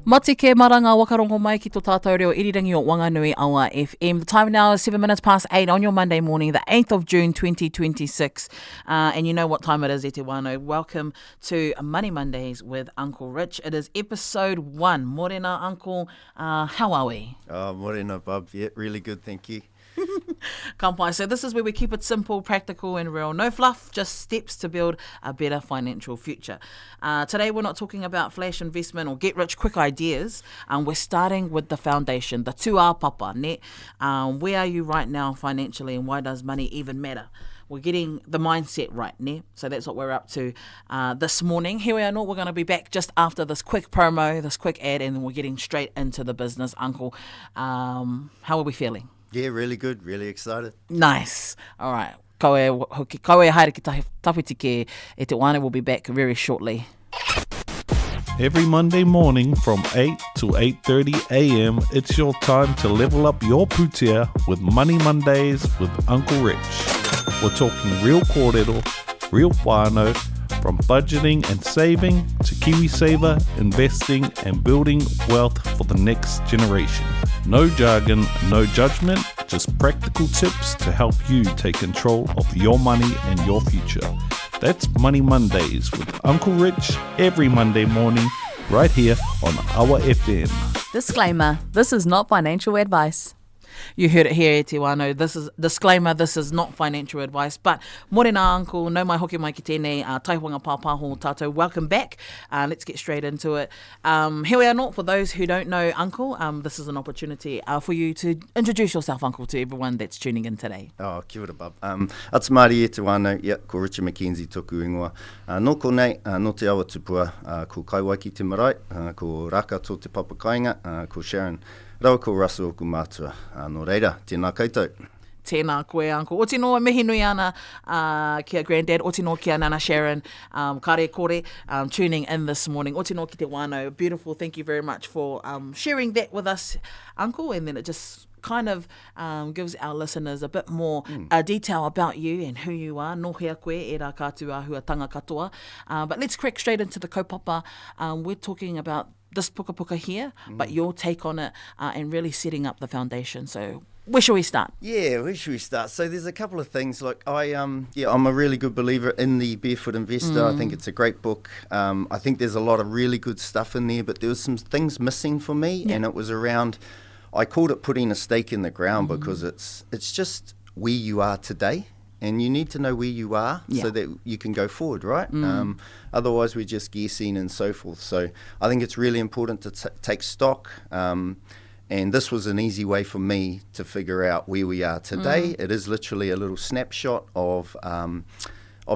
Mati ke maranga wakarongo mai ki tō tātou reo irirangi o Whanganui Awa FM. The time now is 8 on your Monday morning, the 8th of June 2026. And you know what time it is, e te wānau. Welcome to Money Mondays with Uncle Rich. It is episode 1. Morena, Uncle. How are we? Morena, Bob. Yeah, really good, thank you. Kampai. So this is where we keep it simple, practical and real. No fluff, just steps to build a better financial future. Today we're not talking about flash investment or get rich quick ideas. We're starting with the foundation, the tū papa. Ne? Where are you right now financially and why does money even matter? We're getting the mindset right, ne? So that's what we're up to this morning. Here we are, we're going to be back just after this quick promo, this quick ad, and then we're getting straight into the business. Uncle, how are we feeling? Yeah, really good, really excited. Nice. All right. Kaue haere ki tawhiti e te wane will be back very shortly. Every Monday morning from 8 to 8:30 a.m, it's your time to level up your pūtea with Money Mondays with Uncle Rich. We're talking real kōrero, real whānau, from budgeting and saving to KiwiSaver, investing and building wealth for the next generation. No jargon, no judgment, just practical tips to help you take control of your money and your future. That's Money Mondays with Uncle Rich every Monday morning right here on Awa FM. Disclaimer, this is not financial advice. You heard it here, e te wānau. This is disclaimer, this is not financial advice. But morena, Uncle, no mai hoki mai ki tēnei, taihuanga pāpāho tātou. Welcome back. Let's get straight into it. Here we are not, for those who don't know Uncle, this is an opportunity for you to introduce yourself, Uncle, to everyone that's tuning in today. Oh, kia ora, Bob. Ats Māori e te wānau, ko Rich McKenzie toku ingoa. Nō ko nei, nō te awa tupua, ko Kaiwaiki te marae, ko Raka tō te papakainga, ko Sharon. Rau ko Russell ku mātua. Nō reira, tēnā koutou. Tēnā koe, Uncle. O tino mihi nui ana kia granddad, o tino kia Nana Sharon, kare kore, tuning in this morning. O tino ki te wānau. Beautiful, thank you very much for sharing that with us, Uncle. And then it just kind of gives our listeners a bit more detail about you and who you are. No hea koe, e rā kātua hua tanga katoa. But let's crack straight into the kaupapa. We're talking about this puka puka here, but your take on it and really setting up the foundation. So where should we start? Yeah, where should we start? So there's a couple of things. Like I'm a really good believer in the Barefoot Investor. I think it's a great book. I think there's a lot of really good stuff in there, but there was some things missing for me, and it was around, I called it putting a stake in the ground because it's just where you are today. And you need to know where you are so that you can go forward, right? Otherwise, we're just guessing and so forth. So I think it's really important to take stock. And this was an easy way for me to figure out where we are today. It is literally a little snapshot of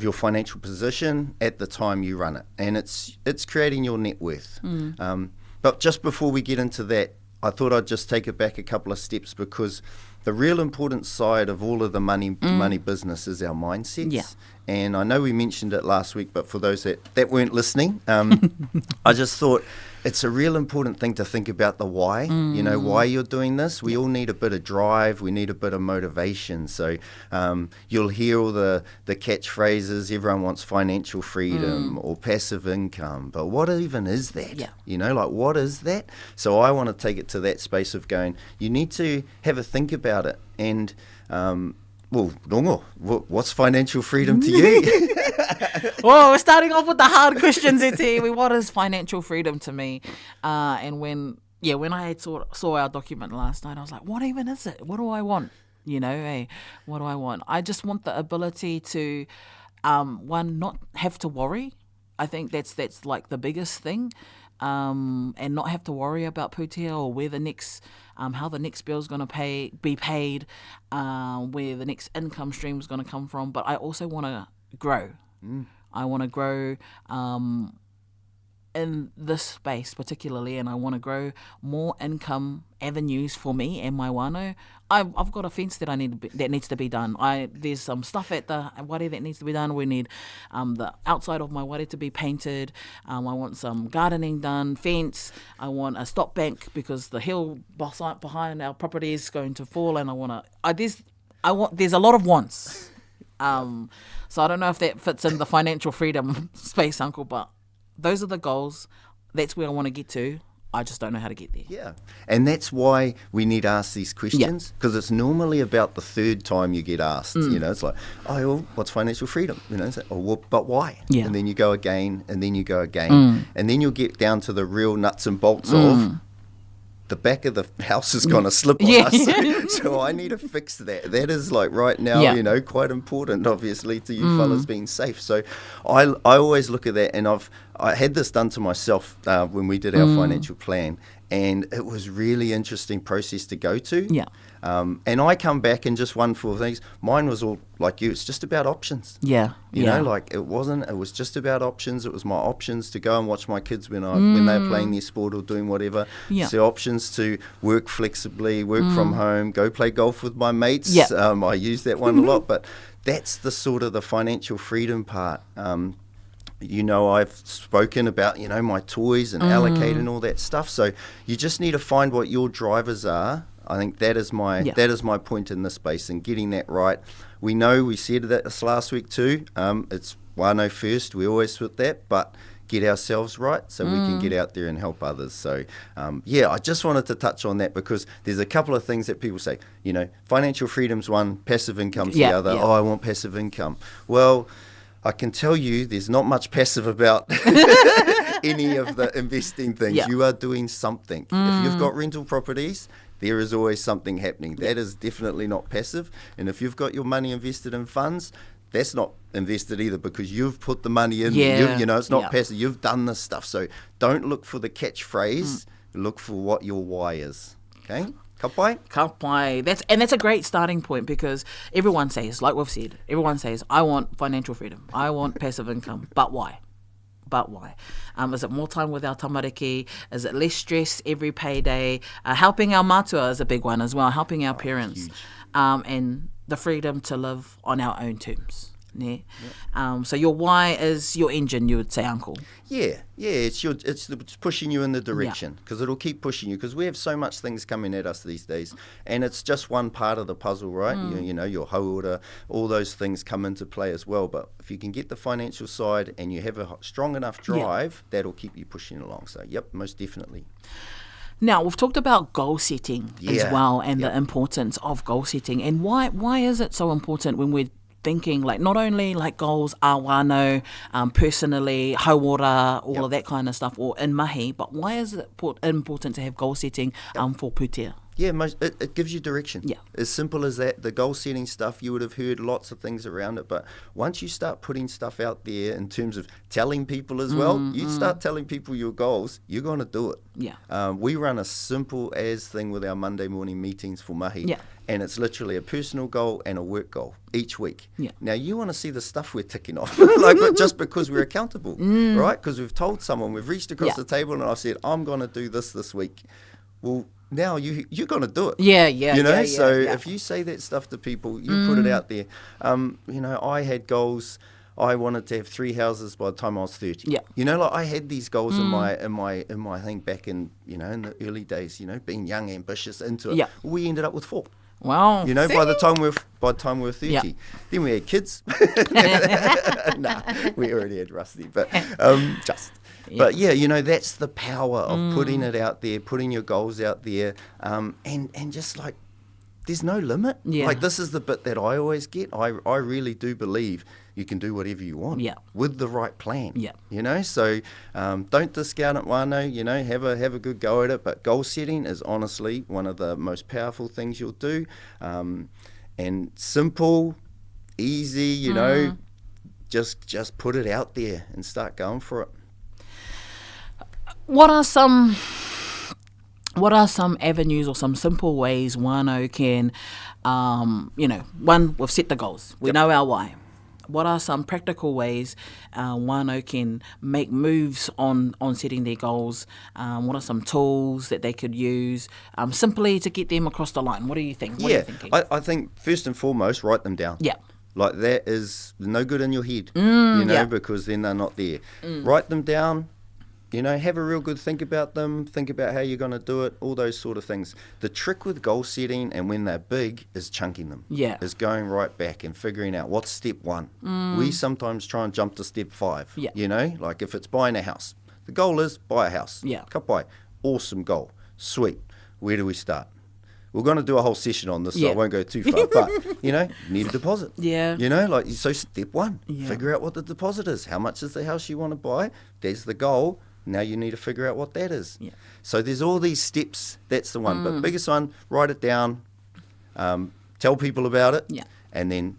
your financial position at the time you run it. And it's creating your net worth. But just before we get into that, I thought I'd just take it back a couple of steps, because the real important side of all of the money business is our mindsets. Yeah. And I know we mentioned it last week, but for those that weren't listening, I just thought it's a real important thing to think about the why, you know, why you're doing this. We all need a bit of drive. We need a bit of motivation. So you'll hear all the catchphrases. Everyone wants financial freedom or passive income. But what even is that? Yeah. You know, like, what is that? So I want to take it to that space of going, you need to have a think about it. And well, Rongo, what's financial freedom to you? Well, we're starting off with the hard questions, Eti. What is financial freedom to me? And when I saw our document last night, I was like, what even is it? What do I want? You know, hey, what do I want? I just want the ability to, one, not have to worry. I think that's like the biggest thing. And not have to worry about pūtea or where the next, how the next bill's going to be paid, where the next income stream is going to come from. But I also want to grow. I want to grow in this space particularly, and I want to grow more income avenues for me and my wānau. I've got a fence that needs to be done. There's some stuff at the ware that needs to be done. We need the outside of my ware to be painted. I want some gardening done, fence. I want a stop bank because the hill behind our property is going to fall, and there's a lot of wants. So I don't know if that fits in the financial freedom space, Uncle, but those are the goals. That's where I want to get to. I just don't know how to get there. Yeah, and that's why we need to ask these questions, because it's normally about the third time you get asked. You know, it's like, oh, well, what's financial freedom? You know, it's like, oh, well, but why? Yeah. And then you go again, and then you go again, and then you'll get down to the real nuts and bolts of the back of the house is going to slip on us. So I need to fix that. That is like right now, you know, quite important, obviously, to you fellas being safe. So I always look at that, and I had this done to myself when we did our financial plan, and it was really interesting process to go to. Yeah. And I come back and just one for things. Mine was all like you. It's just about options. Yeah. You know, like it was just about options. It was my options to go and watch my kids when they were playing their sport or doing whatever. Yeah. So options to work flexibly, work from home, go play golf with my mates. Yeah. I use that one a lot, but that's the sort of the financial freedom part. You know, I've spoken about, you know, my toys and allocating all that stuff. So you just need to find what your drivers are. I think that is my point in this space, and getting that right. We know we said that this last week too. It's whānau first. We always with that, but get ourselves right so we can get out there and help others. So I just wanted to touch on that, because there's a couple of things that people say. You know, financial freedom's one, passive income's the other. Oh, I want passive income. Well, I can tell you there's not much passive about any of the investing things. Yeah. You are doing something. If you've got rental properties, there is always something happening. That is definitely not passive. And if you've got your money invested in funds, that's not invested either, because you've put the money in. Yeah. You know, it's not passive. You've done this stuff. So don't look for the catchphrase. Look for what your why is. Okay? Kapai? Kapai. That's a great starting point, because everyone says, like we've said, I want financial freedom. I want passive income. But why? Is it more time with our tamariki? Is it less stress every payday? Helping our matua is a big one as well, helping our parents. And the freedom to live on our own terms. Yeah. So your why is your engine, you would say, Uncle. Yeah, it's pushing you in the direction, because it'll keep pushing you, because we have so much things coming at us these days, and it's just one part of the puzzle, right? You know, your hauora, all those things come into play as well. But if you can get the financial side and you have a strong enough drive, that'll keep you pushing along. So, most definitely. Now, we've talked about goal setting as well, and the importance of goal setting, and why is it so important when we're thinking, like, not only like goals a whānau, personally, hauora, all of that kind of stuff, or in mahi, but why is it important to have goal setting for pūtea? Yeah, it gives you direction. Yeah. As simple as that. The goal setting stuff, you would have heard lots of things around it, but once you start putting stuff out there in terms of telling people as well, you start telling people your goals, you're going to do it. Yeah. We run a simple as thing with our Monday morning meetings for mahi. Yeah. And it's literally a personal goal and a work goal each week. Yeah. Now, you want to see the stuff we're ticking off, but just because we're accountable, right? Because we've told someone, we've reached across the table, and I said, I'm going to do this week. Well, now you're going to do it. Yeah. You know, if you say that stuff to people, you put it out there. You know, I had goals. I wanted to have 3 houses by the time I was 30. Yeah. You know, like I had these goals in my thing back in, you know, in the early days, you know, being young, ambitious, into it. Yeah. We ended up with 4. Wow. You know, by the time we were 30. Yeah. Then we had kids. Nah, we already had Rusty, but But yeah, you know, that's the power of putting it out there, putting your goals out there, and just like, there's no limit. Yeah. Like, this is the bit that I always get. I really do believe you can do whatever you want with the right plan. Yeah. You know, so don't discount it, whānau, you know, have a good go at it. But goal setting is honestly one of the most powerful things you'll do. And simple, easy, you know, just put it out there and start going for it. What are some avenues or some simple ways whānau can, you know, one, we've set the goals. We know our why. What are some practical ways whānau can make moves on setting their goals? What are some tools that they could use simply to get them across the line? What do you think? What are you thinking? I think first and foremost, write them down. Yeah. Like, that is no good in your head, you know, because then they're not there. Write them down. You know, have a real good think about them, think about how you're going to do it, all those sort of things. The trick with goal setting, and when they're big, is chunking them. Yeah. Is going right back and figuring out what's step 1. We sometimes try and jump to step 5. Yeah. You know, like if it's buying a house. The goal is buy a house. Yeah. Ka pai. Awesome goal. Sweet. Where do we start? We're going to do a whole session on this, so Yeah. I won't go too far. But, you need a deposit. Yeah. So step one, figure out what the deposit is. How much is the house you want to buy? There's the goal. Now you need to figure out what that is. Yeah. So there's all these steps. That's the one. But biggest one, write it down, tell people about it, and then,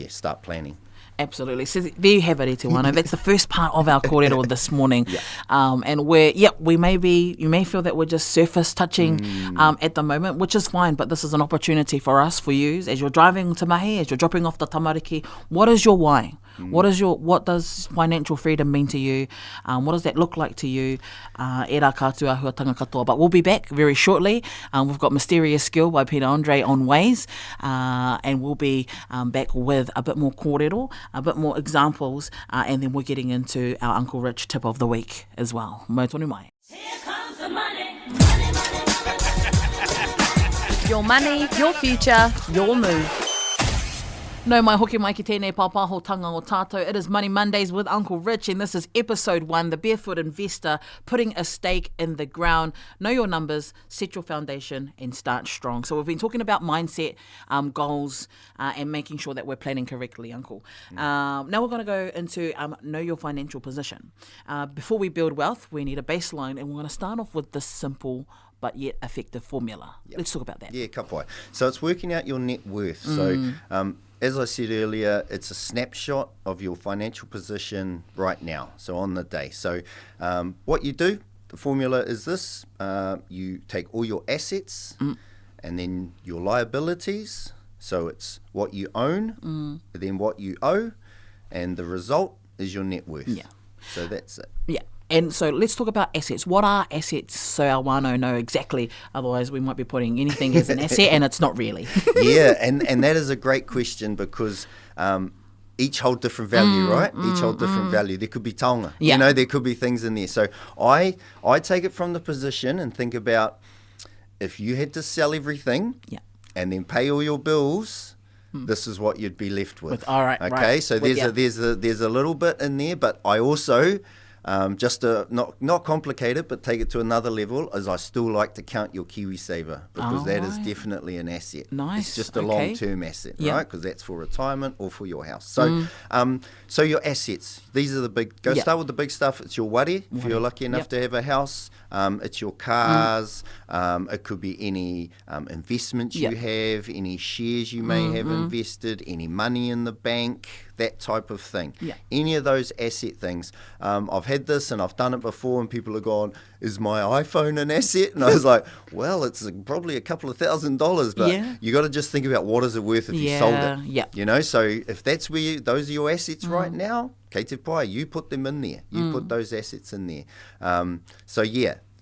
start planning. Absolutely. So there you have it, e te wano. That's the first part of our kōrero this morning. And you may feel that we're just surface touching at the moment, which is fine, but this is an opportunity for us, for you, as you're driving to mahi, as you're dropping off the tamariki. What is your why? What does financial freedom mean to you? What does that look like to you? E rā kātua hua tanga katoa. But we'll be back very shortly. We've got Mysterious Skill by Peter Andre on Waze, and we'll be back with a bit more kōrero, a bit more examples, and then we're getting into our Uncle Rich tip of the week as well. Mai tonu mai. Here comes the money. Money, money, money. Your money, your future, your move. No mai hoki mai ki tēnei pāpāhotanga o tātou. It is Money Mondays with Uncle Rich, and this is episode 1, the Barefoot Investor, putting a stake in the ground. Know your numbers, set your foundation, and start strong. So we've been talking about mindset, goals, and making sure that we're planning correctly, Uncle. Now we're going to go into know your financial position. Before we build wealth, we need a baseline, and we're going to start off with this simple but yet effective formula. Let's talk about that. Yeah, ka pai. So it's working out your net worth. So as I said earlier, it's a snapshot of your financial position right now, so on the day. So what you do, the formula is this. You take all your assets and then your liabilities. So it's what you own, then what you owe, and the result is your net worth. Yeah. So that's it. Yeah. And so let's talk about assets. What are assets so our wānau know exactly? Otherwise, we might be putting anything as an asset and it's not really. Yeah, and that is a great question because each hold different value, right? Each hold different value. There could be taonga. Yeah. There could be things in there. So I take it from the position and think about if you had to sell everything and then pay all your bills, this is what you'd be left with. All right, okay, right. so there's a little bit in there, but I also just to not complicate it, but take it to another level, is I still like to count your KiwiSaver because that is definitely an asset. Nice. It's just a long-term asset, Yep. right? Because that's for retirement or for your house. So, so your assets, these are the big. Go start with the big stuff. It's your ware, if you're lucky enough to have a house. It's your cars. It could be any investments you have, any shares you may have invested, any money in the bank, that type of thing. Yeah. Any of those asset things. I've had this and I've done it before and people have gone, is my iPhone an asset? And I was like, well, it's probably a couple of $1,000, but you got to just think about what is it worth if you sold it. Yeah. So if that's where those are your assets right now, kei te pai, you put them in there. You put those assets in there.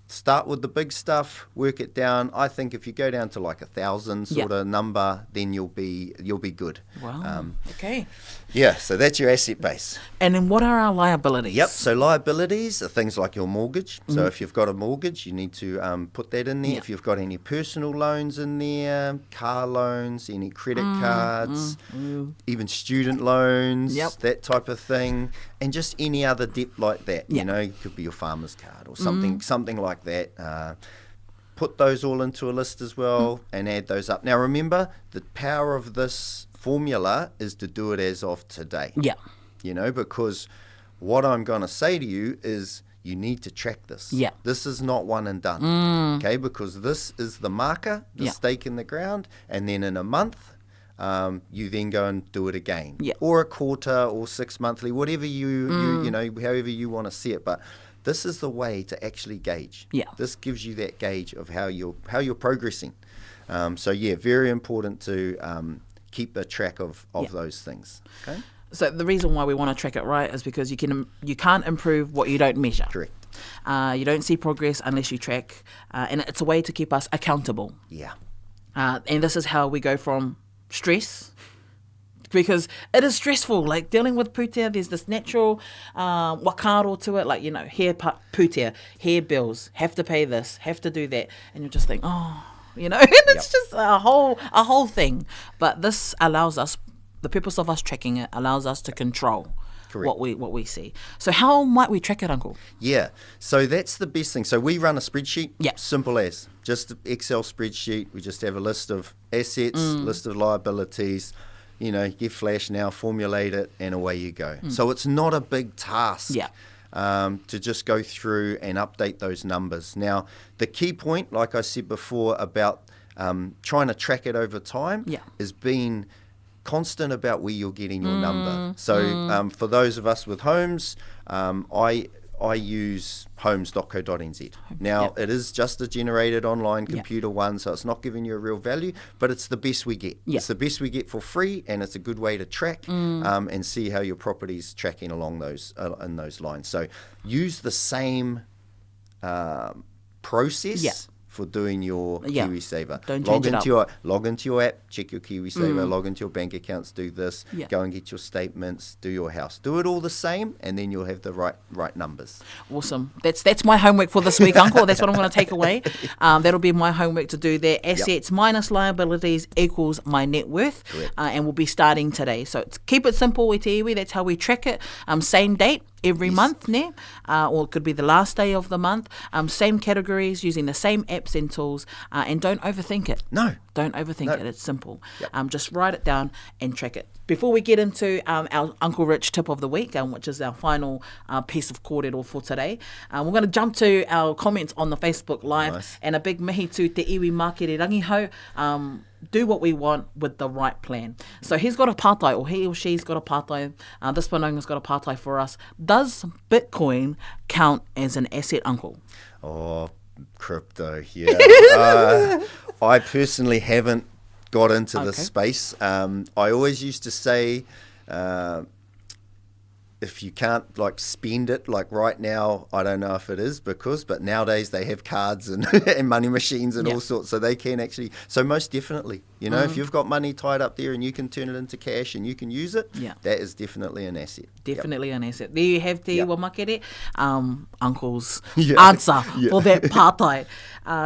Start with the big stuff, work it down. I think if you go down to like 1,000 sort of number, then you'll be good. Wow. Okay. Yeah, so that's your asset base. And then what are our liabilities? Yep, so liabilities are things like your mortgage. So if you've got a mortgage, you need to put that in there. If you've got any personal loans in there, car loans, any credit cards, even student loans, that type of thing, and just any other debt like that. You know, it could be your farmer's card or something like that. Put those all into a list as well and add those up. Now remember, the power of this formula is to do it as of today. Yeah. You know, because what I'm going to say to you is you need to track this. Yeah. This is not one and done. Okay, because this is the marker, the stake in the ground, and then in a month, you then go and do it again. Yeah. Or a quarter or 6 monthly, whatever you know, however you want to see it. But this is the way to actually gauge. Yeah. This gives you that gauge of how you're progressing. Very important to keep a track of those things. Okay. So the reason why we want to track it right is because you can't improve what you don't measure. Correct. You don't see progress unless you track, and it's a way to keep us accountable. Yeah. And this is how we go from stress, because it is stressful, like dealing with pūtea. There's this natural wakaro to it, like, you know, hair pūtea, hair bills, have to pay this, have to do that, and you just think, oh, you know, and it's just a whole thing. But this allows us, the purpose of us tracking it allows us to control Correct. what we see. So how might we track it, Uncle? Yeah, so that's the best thing. So we run a spreadsheet, Yeah. simple as, just an Excel spreadsheet. We just have a list of assets, list of liabilities, get Flash now, formulate it, and away you go. So it's not a big task. Yeah. To just go through and update those numbers. Now, the key point, like I said before, about trying to track it over time is being constant about where you're getting your number. So for those of us with homes, I use homes.co.nz. Now, it is just a generated online computer one, so it's not giving you a real value, but it's the best we get. It's the best we get for free, and it's a good way to track and see how your property's tracking along those in those lines. So use the same process for doing your KiwiSaver. Don't change it up. Log into your app, check your KiwiSaver, log into your bank accounts, do this, go and get your statements, do your house. Do it all the same, and then you'll have the right numbers. Awesome. That's my homework for this week, Uncle. That's what I'm going to take away. That'll be my homework to do there. Assets minus liabilities equals my net worth. And we'll be starting today. So keep it simple, Itiiwi. That's how we track it. Same date every month, or it could be the last day of the month. Same categories, using the same apps and tools, and don't overthink it. No. Don't overthink it. It's simple. Just write it down and track it. Before we get into our Uncle Rich tip of the week, which is our final piece of kōrero for today, we're going to jump to our comments on the Facebook Live. Nice. And a big mihi to Te Iwi Mākere Rangihau. Do what we want with the right plan. So he's got a pātai, or he or she's got a pātai. This whanonga's got a pātai for us. Does Bitcoin count as an asset, Uncle? Oh, crypto, yeah. I personally haven't got into this space. I always used to say, if you can't spend it, right now, I don't know if it is but nowadays they have cards and, and money machines and all sorts, so they can actually, so most definitely, if you've got money tied up there and you can turn it into cash and you can use it, that is definitely an asset. Definitely an asset. There you have Te Iwa Mākere, Uncle's answer for that pātai.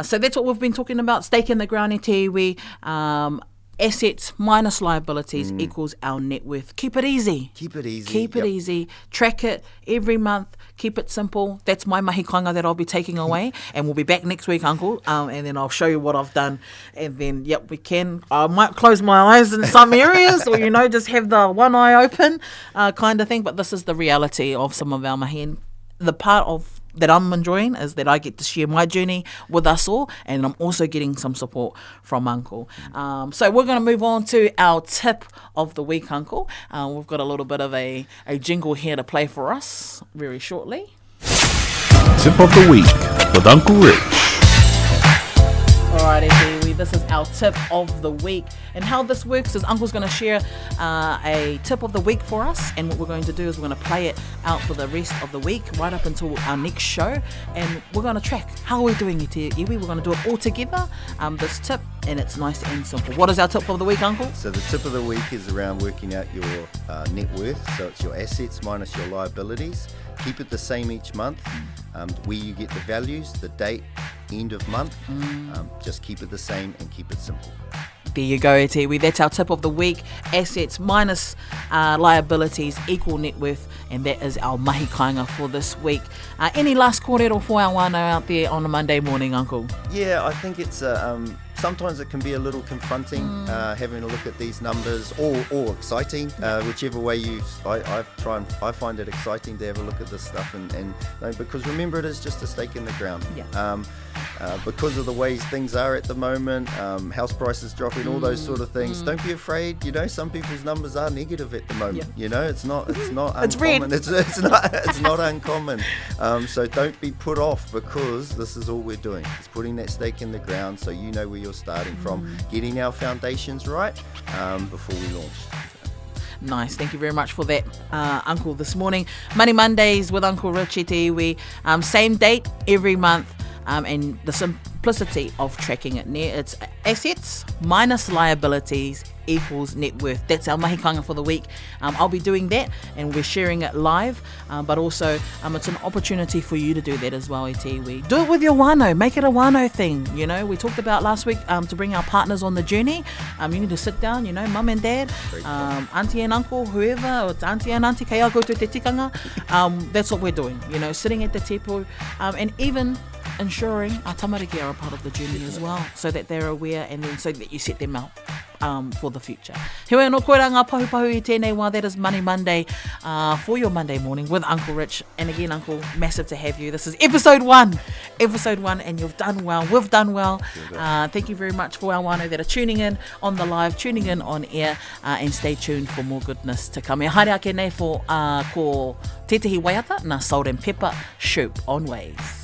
So that's what we've been talking about, stake in the ground e te iwi. Assets minus liabilities equals our net worth. Keep it easy. Keep it easy. Keep it easy. Track it every month. Keep it simple. That's my mahi kainga that I'll be taking away. And we'll be back next week, Uncle. And then I'll show you what I've done. And then, we can. I might close my eyes in some areas or, just have the one eye open kind of thing. But this is the reality of some of our mahi. And the part of that I'm enjoying is that I get to share my journey with us all, and I'm also getting some support from Uncle. So we're going to move on to our tip of the week, Uncle. We've got a little bit of a jingle here to play for us very shortly. Tip of the week with Uncle Rich. Alrighty, this is our tip of the week. And how this works is Uncle's going to share a tip of the week for us. And what we're going to do is we're going to play it out for the rest of the week, right up until our next show. And we're going to track how we're doing it here. We're going to do it all together, this tip. And it's nice and simple. What is our tip of the week, Uncle? So the tip of the week is around working out your net worth. So it's your assets minus your liabilities. Keep it the same each month. Where you get the values, the date, end of month. Just keep it the same and keep it simple. There you go, Tiwi. That's our tip of the week. Assets minus liabilities equal net worth. And that is our mahi kainga for this week. Any last kōrero for our whānau out there on a Monday morning, Uncle? Yeah, I think it's sometimes it can be a little confronting having a look at these numbers, or exciting, whichever way I find it exciting to have a look at this stuff, and because remember, it is just a stake in the ground. Because of the ways things are at the moment, house prices dropping, all those sort of things. Don't be afraid. Some people's numbers are negative at the moment. It's not It's uncommon. red. It's not uncommon. So don't be put off, because this is all we're doing. It's putting that stake in the ground, so you know where you're starting from, getting our foundations right before we launch. Nice. Thank you very much for that, Uncle, this morning. Money Mondays with Uncle Rich e te iwi. Same date every month. and the simplicity of tracking it. It's assets minus liabilities equals net worth. That's our mahikanga for the week. I'll be doing that, and we're sharing it live, but also it's an opportunity for you to do that as well, we do it with your whānau, make it a whānau thing. We talked about last week to bring our partners on the journey. You need to sit down, mum and dad, auntie and uncle, whoever, or it's auntie and auntie, kei a koutou te tikanga. That's what we're doing, sitting at the tepu, and even ensuring our tamariki are a part of the journey as well, so that they're aware, and then so that you set them up for the future. Hewa no koera ngā pahu I tēnei wā. That is Money Monday for your Monday morning with Uncle Rich. And again, Uncle, massive to have you. This is episode one, and you've done well. We've done well. Thank you very much for our whānau that are tuning in on the live, tuning in on air, and stay tuned for more goodness to come. E haere ake nei for ko Tētahi Waiata na Salt and Pepper Shoop on Waves.